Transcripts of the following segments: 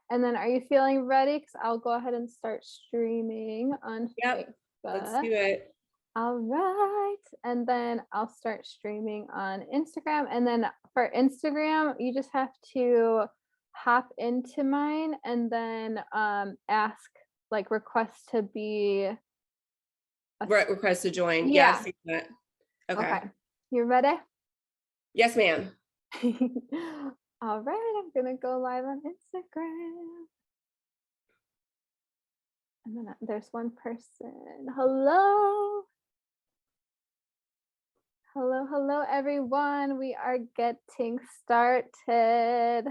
And then are you feeling ready? Because I'll go ahead and start streaming on Yep. Let's do Facebook. it. All right. And then I'll start streaming on Instagram. And then for Instagram, you just have to hop into mine and then ask, like, request to be Right, request to join. Yeah, I've yeah. seen that. Okay. Okay. You ready? Yes, ma'am. All right, I'm gonna go live on Instagram. And then there's one person. Hello. Hello, hello, everyone. We are getting started.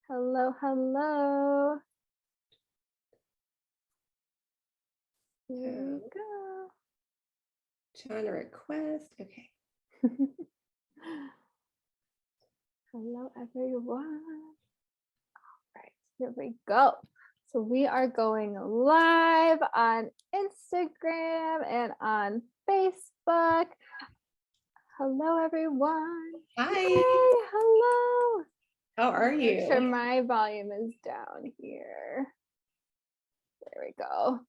Hello, hello. Here we go. Trying to request. Okay. Hello, everyone. All right, here we go. So we are going live on Instagram and on Facebook. Hello, everyone. Hi. Yay, hello. How are you? Make sure my volume is down here. There we go.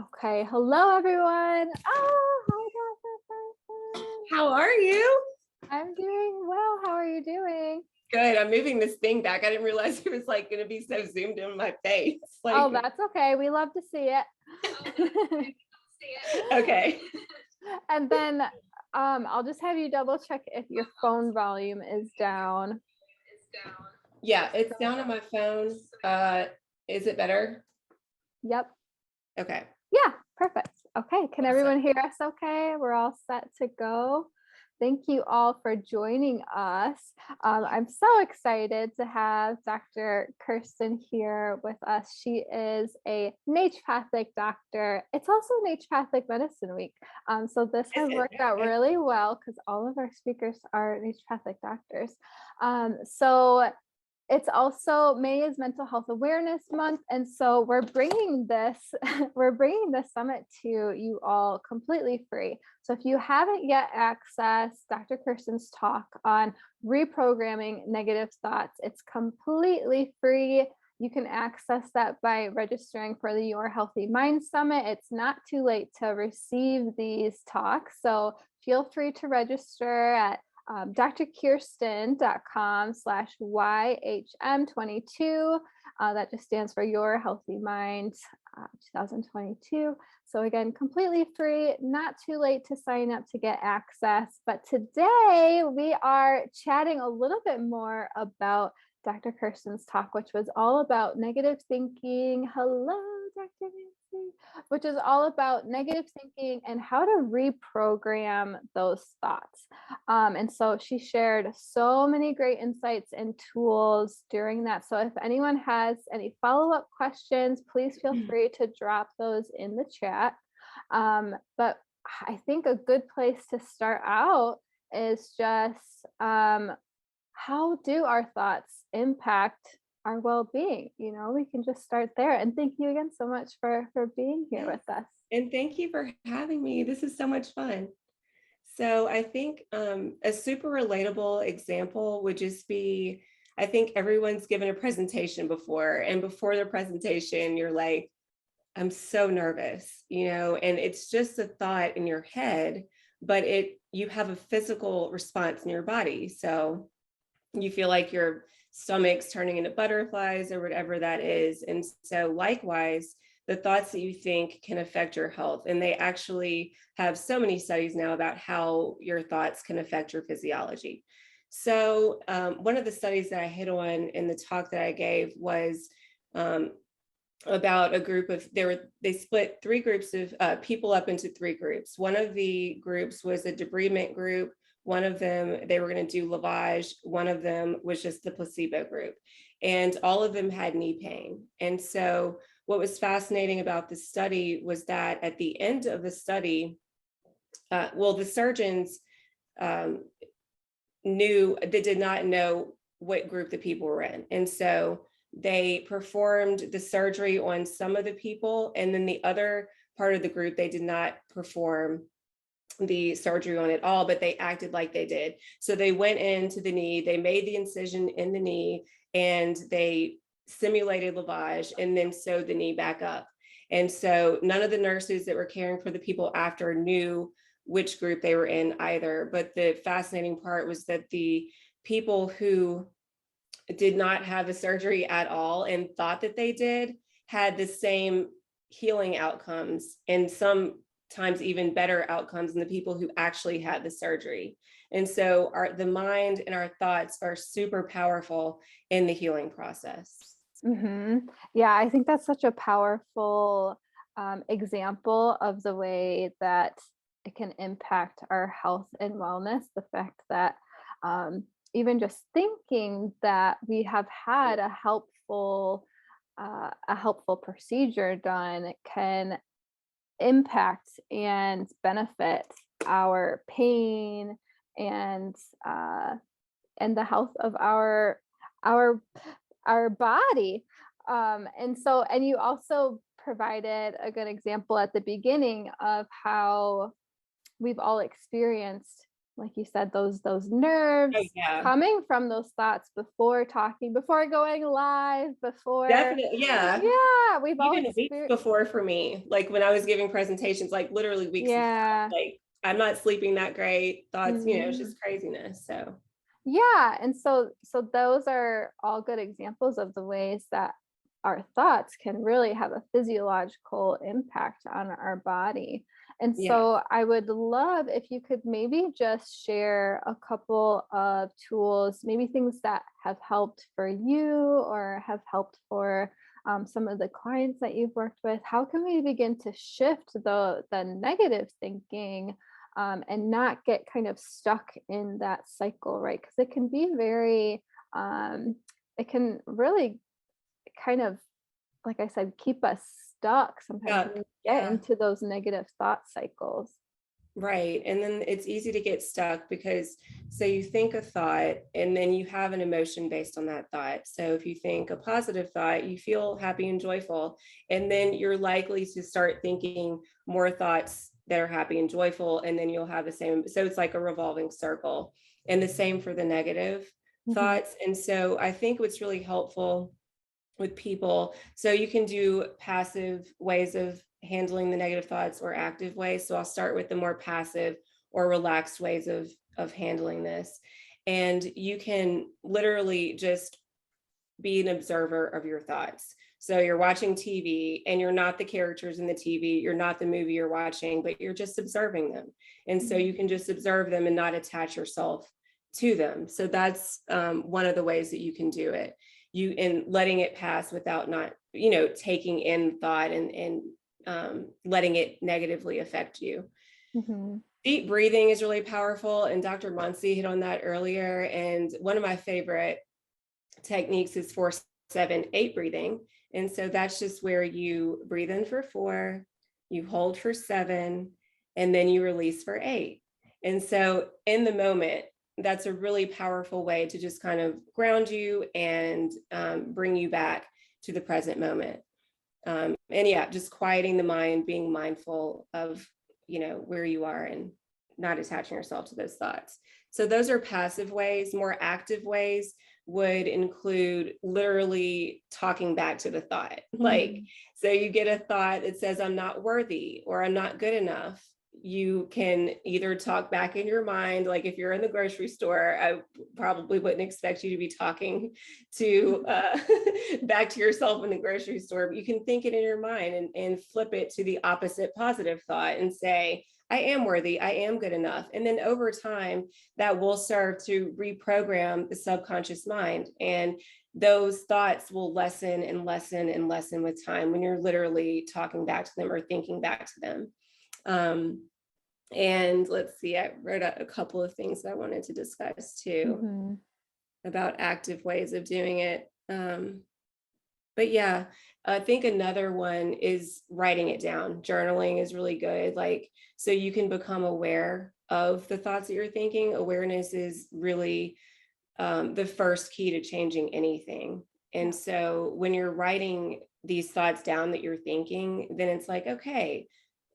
Okay. Hello, everyone. Oh, hi, Dr. Person. How are you? I'm doing well. How are you doing? Good. I'm moving this thing back. I didn't realize it was like going to be so zoomed in my face. Like, oh, that's okay. We love to see it. okay. And then I'll just have you double check if your phone volume is down. Yeah, it's down on my phone. Is it better? Yep. Okay. Yeah, perfect. Okay, can Awesome. everyone hear us okay? We're all set to go. Thank you all for joining us. I'm so excited to have Dr. Kirstin here with us. She is a naturopathic doctor. It's also Naturopathic Medicine Week. So this has worked out really well because all of our speakers are naturopathic doctors. So it's also May is Mental Health Awareness Month, and so we're bringing this summit to you all completely free. So if you haven't yet accessed Dr. Kirstin's talk on reprogramming negative thoughts, it's completely free. You can access that by registering for the Your Healthy Mind Summit. It's not too late to receive these talks, so feel free to register at drkirsten.com/YHM22. That just stands for Your Healthy Mind 2022. So again, completely free, not too late to sign up to get access. But today we are chatting a little bit more about Dr. Kirstin's talk, which was all about negative thinking. Hello, Dr. Nancy, which is all about negative thinking and how to reprogram those thoughts. And so she shared so many great insights and tools during that. So if anyone has any follow-up questions, please feel free to drop those in the chat. But I think a good place to start out is just how do our thoughts impact our well-being? You know, we can just start there. And thank you again so much for being here with us. And thank you for having me. This is so much fun. So I think a super relatable example would just be, I think everyone's given a presentation before, and before the presentation, you're like, I'm so nervous, you know, and it's just a thought in your head, but you have a physical response in your body. So you feel like your stomach's turning into butterflies or whatever that is. And so likewise, the thoughts that you think can affect your health. And they actually have so many studies now about how your thoughts can affect your physiology. So one of the studies that I hit on in the talk that I gave was about a group of, they split 3 groups of people up into 3 groups. One of the groups was a debridement group. One of them, they were going to do lavage. One of them was just the placebo group. And all of them had knee pain. And so what was fascinating about the study was that at the end of the study, the surgeons did not know what group the people were in. And so they performed the surgery on some of the people, and then the other part of the group, they did not perform the surgery on it all, but they acted like they did. So they went into the knee, they made the incision in the knee, and they simulated lavage and then sewed the knee back up. And so none of the nurses that were caring for the people after knew which group they were in either. But the fascinating part was that the people who did not have a surgery at all and thought that they did had the same healing outcomes, and sometimes even better outcomes than the people who actually had the surgery. And so the mind and our thoughts are super powerful in the healing process. Yeah, I think that's such a powerful example of the way that it can impact our health and wellness. The fact that even just thinking that we have had a helpful procedure done can impact and benefit our pain and the health of our body. And you also provided a good example at the beginning of how we've all experienced, like you said, those nerves Yeah, coming from those thoughts before talking, before going live, before. definitely. Yeah. Yeah, we've all Even weeks experienced. before for me, like when I was giving presentations, like literally weeks before, Yeah. like I'm not sleeping that great, thoughts, it's Mhm. just craziness. So Yeah, and so those are all good examples of the ways that our thoughts can really have a physiological impact on our body. And yeah. so I would love if you could maybe just share a couple of tools, maybe things that have helped for you or have helped for some of the clients that you've worked with. How can we begin to shift the negative thinking and not get kind of stuck in that cycle, right? Because it can be it can really kind of, like I said, keep us stuck sometimes when Stuck. we get Yeah. into those negative thought cycles. Right. And then it's easy to get stuck because so you think a thought and then you have an emotion based on that thought. So if you think a positive thought, you feel happy and joyful, and then you're likely to start thinking more thoughts that are happy and joyful, and then you'll have the same. So it's like a revolving circle, and the same for the negative Mhm. thoughts. And so I think what's really helpful with people. So you can do passive ways of handling the negative thoughts or active ways. So I'll start with the more passive or relaxed ways of handling this. And you can literally just be an observer of your thoughts. So you're watching TV and you're not the characters in the TV, you're not the movie you're watching, but you're just observing them. And so you can just observe them and not attach yourself to them. So that's one of the ways that you can do it. You in letting it pass without not, taking in thought and letting it negatively affect you. Mhm. Deep breathing is really powerful, and Dr. Monsi hit on that earlier. And one of my favorite techniques is 4-7-8 breathing. And so that's just where you breathe in for 4, you hold for 7, and then you release for 8. And so in the moment, that's a really powerful way to just kind of ground you and bring you back to the present moment. And yeah, just quieting the mind, being mindful of, where you are and not attaching yourself to those thoughts. So those are passive ways. More active ways would include literally talking back to the thought. Like, Mhm. so you get a thought that says, I'm not worthy or I'm not good enough. You can either talk back in your mind, like if you're in the grocery store, I probably wouldn't expect you to be talking to back to yourself in the grocery store, but you can think it in your mind and flip it to the opposite positive thought and say, I am worthy, I am good enough. And then over time, that will serve to reprogram the subconscious mind. And those thoughts will lessen and lessen and lessen with time when you're literally talking back to them or thinking back to them. And let's see, I wrote out a couple of things that I wanted to discuss too Mhm. about active ways of doing it. But yeah, I think another one is writing it down. Journaling is really good. Like, so you can become aware of the thoughts that you're thinking. Awareness is really the first key to changing anything. Yeah. And so when you're writing these thoughts down that you're thinking, then it's like, okay,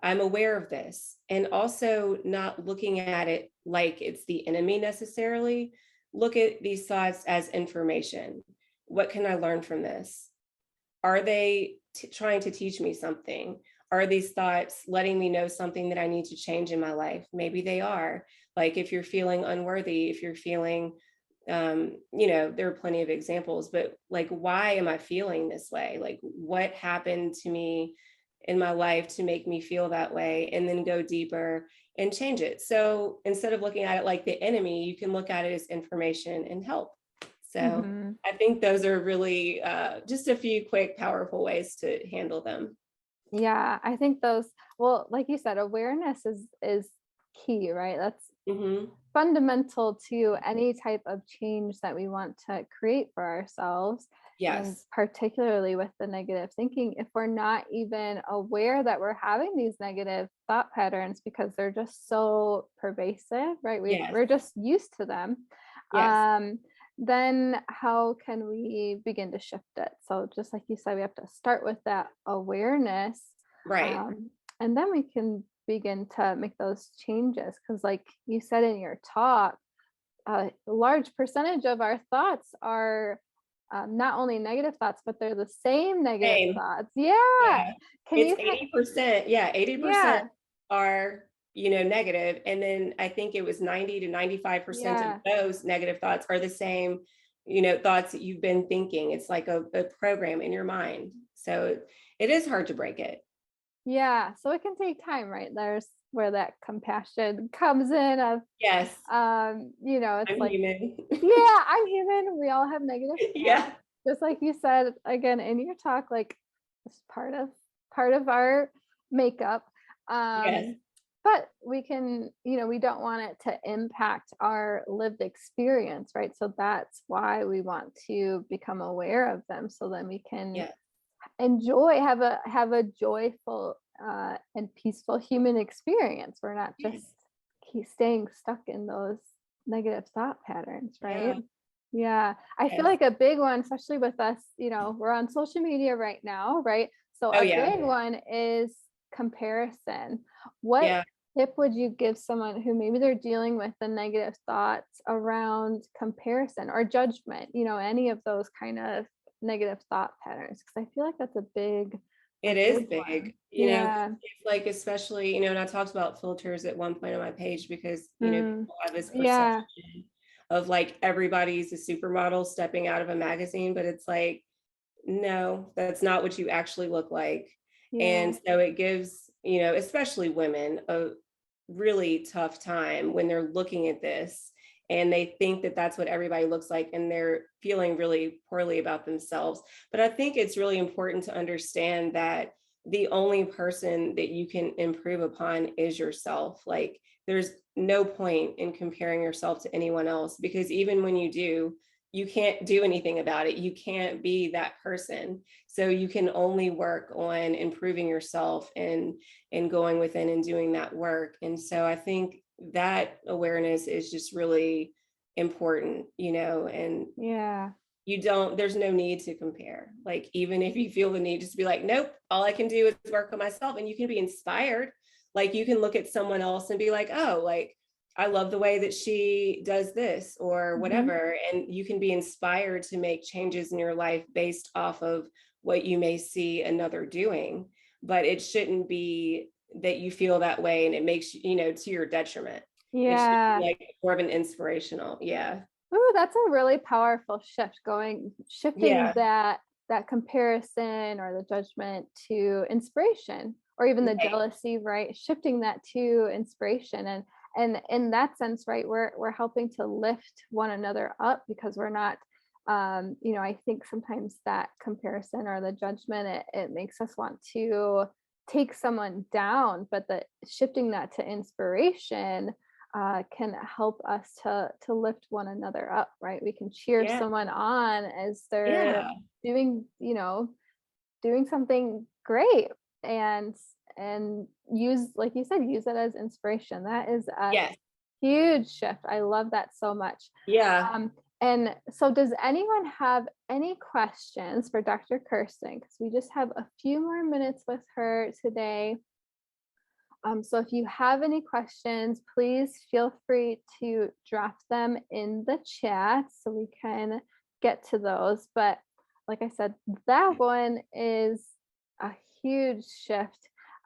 I'm aware of this. And also not looking at it like it's the enemy necessarily. Look at these thoughts as information. what can I learn from this? Are they trying to teach me something? Are these thoughts letting me know something that I need to change in my life? Maybe they are. Like if you're feeling unworthy, if you're feeling, there are plenty of examples, but like, why am I feeling this way? Like, what happened to me in my life to make me feel that way? And then go deeper and change it. So instead of looking at it like the enemy, you can look at it as information and help. So Mhm. I think those are really just a few quick, powerful ways to handle them. Yeah, I think those, well, like you said, awareness is key, right? That's Hmm. fundamental to any type of change that we want to create for ourselves. And Yes. particularly with the negative thinking, if we're not even aware that we're having these negative thought patterns because they're just so pervasive, right? Yes. We're just used to them. Yes. Um, then how can we begin to shift it? So just like you said, we have to start with that awareness, Right. um, and then we can begin to make those changes. Because like you said in your talk, a large percentage of our thoughts are not only negative thoughts, but they're the same negative Same. thoughts. Yeah. Yeah. Can It's you 80%. Yeah. 80% yeah, are, negative. And then I think it was 90 to 95% of yeah. those negative thoughts are the same, thoughts that you've been thinking. It's like a program in your mind. So it is hard to break it. Yeah, so it can take time, right? There's where that compassion comes in of, Yes. it's I'm like, human. yeah, I'm human. We all have negative thoughts. Yeah. Just like you said again in your talk, like it's part of our makeup. Yes. But we can, we don't want it to impact our lived experience, right? So that's why we want to become aware of them so then we can Yeah. enjoy have a joyful and peaceful human experience. We're not Yeah. just keep staying stuck in those negative thought patterns, right? Yeah. Yeah, I feel Yes. like a big one, especially with us, we're on social media right now, right? So Oh a yeah. big one is comparison. What Yeah. tip would you give someone who maybe they're dealing with the negative thoughts around comparison or judgment, any of those kind of negative thought patterns? Because I feel like that's a It is big one. big, Yeah. it's like, especially, and I talked about filters at one point on my page because, Mm. people have this Yeah. perception of like everybody's a supermodel stepping out of a magazine, but it's like, no, that's not what you actually look like. Yeah. And so it gives, especially women, a really tough time when they're looking at this and they think that that's what everybody looks like and they're feeling really poorly about themselves. But I think it's really important to understand that the only person that you can improve upon is yourself. Like there's no point in comparing yourself to anyone else because even when you do, you can't do anything about it. You can't be that person. So you can only work on improving yourself and going within and doing that work. And so I think that awareness is just really important, and Yeah. there's no need to compare. Like, even if you feel the need, just be like, nope, all I can do is work on myself. And you can be inspired. Like, you can look at someone else and be like, oh, like, I love the way that she does this or Mhm. whatever. And you can be inspired to make changes in your life based off of what you may see another doing. But it shouldn't be that you feel that way and it makes you, to your detriment. It should be Yeah. like more of an inspirational. Yeah. Ooh, that's a really powerful shift, shifting Yeah. that comparison or the judgment to inspiration or even the Right. jealousy, right? Shifting that to inspiration. And in that sense, right, we're helping to lift one another up because we're not I think sometimes that comparison or the judgment, it makes us want to take someone down, but the shifting that to inspiration can help us to lift one another up, right? We can cheer Yeah. someone on as they're Yeah. doing, doing something great, and use, like you said, use it as inspiration. That is a Yes. huge shift. I love that so much. Yeah. Um, and so, does anyone have any questions for Dr. Kirsten? Because we just have a few more minutes with her today. So if you have any questions, please feel free to drop them in the chat so we can get to those. But like I said, that one is a huge shift.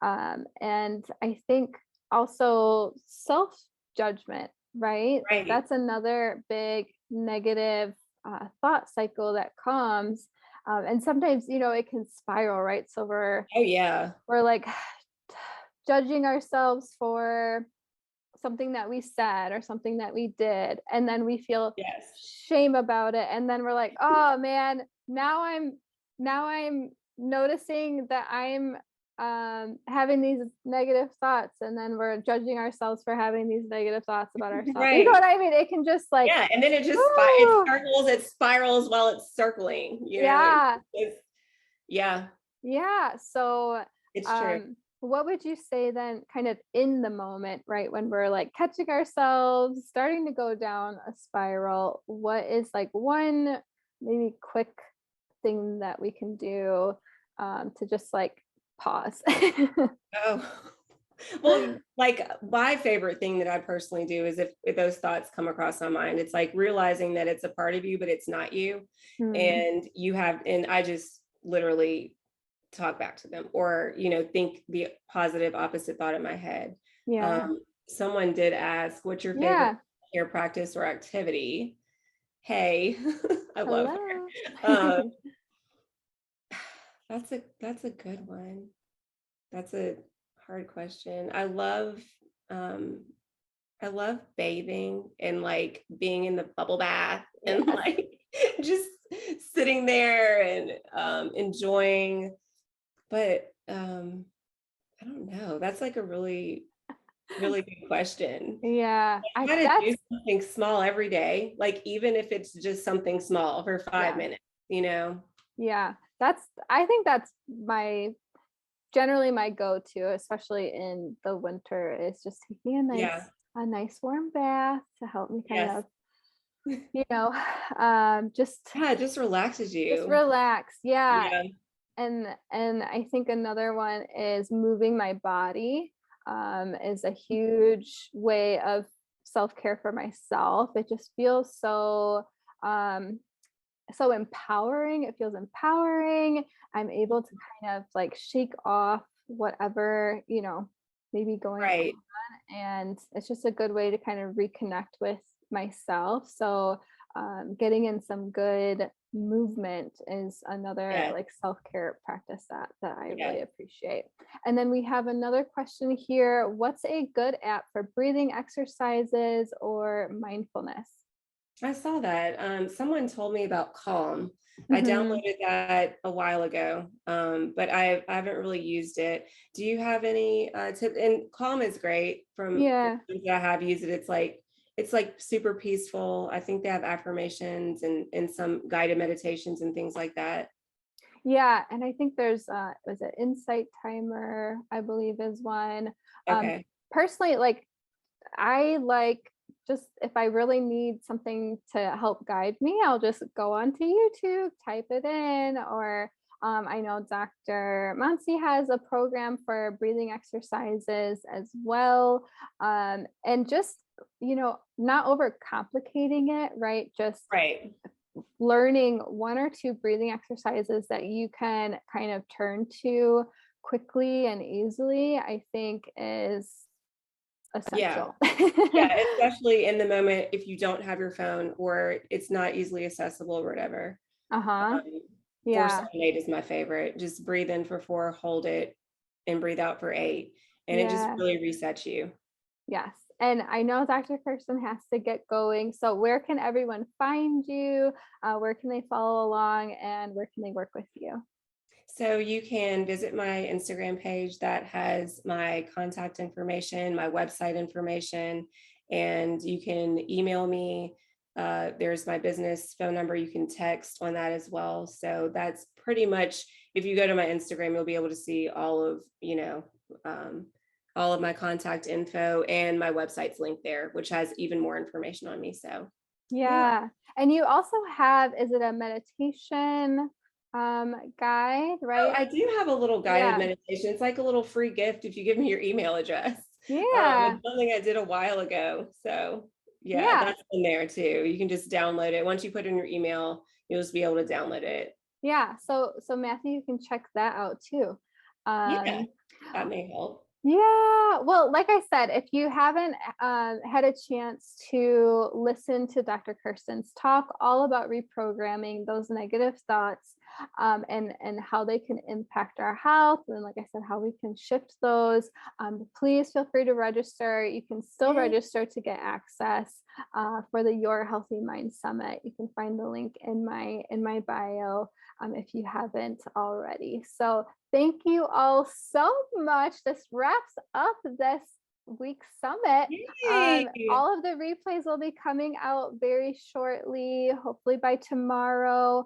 And I think also self judgment, right? Like Right. that's another big negative thought cycle that comes. And sometimes, it can spiral, right? So Oh yeah. we're like judging ourselves for something that we said or something that we did, and then we feel Yes. shame about it, and then we're like, oh man, now I'm noticing that I'm having these negative thoughts, and then we're judging ourselves for having these negative thoughts about ourselves. You know Right. what I mean? It can just like, Yeah. And then it just ooh, it spirals while it's circling, yeah, yeah, yeah. So it's true. what would you say then, kind of in the moment, right, when we're like catching ourselves starting to go down a spiral, what is like one maybe quick thing that we can do to just like pause? Oh, well, like my favorite thing that I personally do is if those thoughts come across my mind, it's like realizing that it's a part of you, but it's not you. Hmm. And I just literally talk back to them or, think the positive opposite thought in my head. Yeah. Someone did ask, what's your favorite Yeah. care practice or activity? Hey, I love Hello. her. That's a good one. That's a hard question. Um I love bathing and like being in the bubble bath and Yes. like just sitting there and enjoying. But I don't know. That's like a really, really good question. Yeah. I Try to that's do something small every day, like even if it's just something small for five Yeah. minutes. Yeah. I think that's my generally my go-to, especially in the winter, is just taking Yeah. a nice warm bath to help me kind Yes. of, you know, just Yeah, it just relaxes you. relax. Yeah. Yeah. And I think another one is moving my body, is a huge way of self-care for myself. It just feels um so empowering. It feels empowering. I'm able to kind of like shake off whatever, maybe going on. Right. And it's just a good way to kind of reconnect with myself. So, getting in some good movement is another Yeah. like self-care practice that I Yeah. really appreciate. And then we have another question here. What's a good app for breathing exercises or mindfulness? I saw that. Someone told me about Calm. I Hmm. downloaded that a while ago, but I haven't really used it. Do you have any tip? And Calm is great from the Yeah. times that I have used it. It's like super peaceful. I think they have affirmations and some guided meditations and things like that. Yeah, and I think there's was it Insight Timer, I believe is one. Um Okay. Personally, like I like just if I really need something to help guide me, I'll just go onto YouTube, type it in, or I know Dr. Mansi has a program for breathing exercises as well. And just, not overcomplicating it, right? Just Right. learning one or two breathing exercises that you can kind of turn to quickly and easily, I think is Yeah. essential. Yeah. Especially in the moment if you don't have your phone or it's not easily accessible or whatever. Uh-huh. Um, 4 Yeah. 7 8 is my favorite. Just breathe in for 4, hold it, and breathe out for 8. And it just Yeah. really resets you. Yes. And I know Dr. Kirsten has to get going. So where can everyone find you? Where can they follow along, and where can they work with you? So you can visit my Instagram page that has my contact information, my website information, and you can email me. There's my business phone number. You can text on that as well. So that's pretty much, if you go to my Instagram, you'll be able to see um, all of my contact info, and my website's linked there, which has even more information on me. So yeah. Yeah. And you also have, is it a meditation guide, Oh, right? I do have a little guided Yeah. meditation. It's like a little free gift if you give me your email address. Yeah. It's something I did a while ago. So yeah, Yeah. that's in there too. You can just download it. Once you put in your email, you'll just be able to download it. Yeah. So Matthew, you can check that out too. Yeah, Um, that may help. Yeah, well, like I said, if you haven't had a chance to listen to Dr. Kirstin's talk all about reprogramming those negative thoughts, and how they can impact our health, and like I said, how we can shift those, please feel free to register. You can still Yeah. register to get access for the Your Healthy Mind Summit. You can find the link in my bio, if you haven't already. So thank you all so much. This wraps up this week's summit. Yay. All of the replays will be coming out very shortly, hopefully by tomorrow.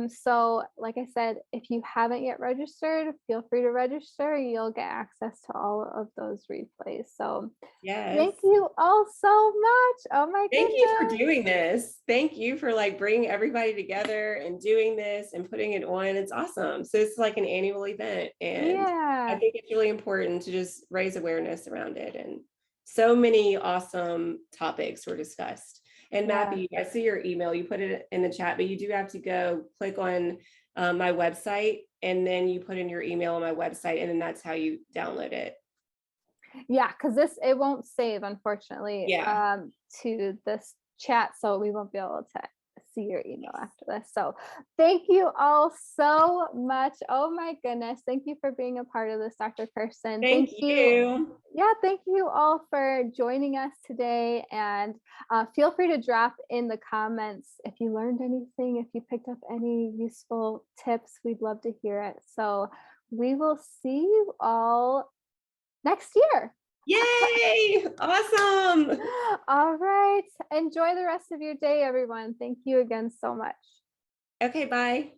So like I said, if you haven't yet registered, feel free to register. You'll get access to all of those replays. So Yes. thank you all so much. Oh my Thank you for goodness. doing this. Thank you for like bringing everybody together and doing this and putting it on. It's awesome. So it's like an annual event. And I Yeah. think it's really important to just raise awareness around it. And so many awesome topics were discussed. And Yeah. Matthew, I see your email. You put it in the chat, but you do have to go click on my website, and then you put in your email on my website, and then that's how you download it. Yeah, because it won't save, unfortunately, Yeah. to this chat, so we won't be able to see your email after this. So thank you all so much. Oh my goodness. Thank you for being a part of this, Dr. Kirstin. Thank you. Yeah, thank you all for joining us today. And feel free to drop in the comments if you learned anything, if you picked up any useful tips. We'd love to hear it. So we will see you all next year. Yay! Awesome. All right. Enjoy the rest of your day, everyone. Thank you again so much. Okay, bye.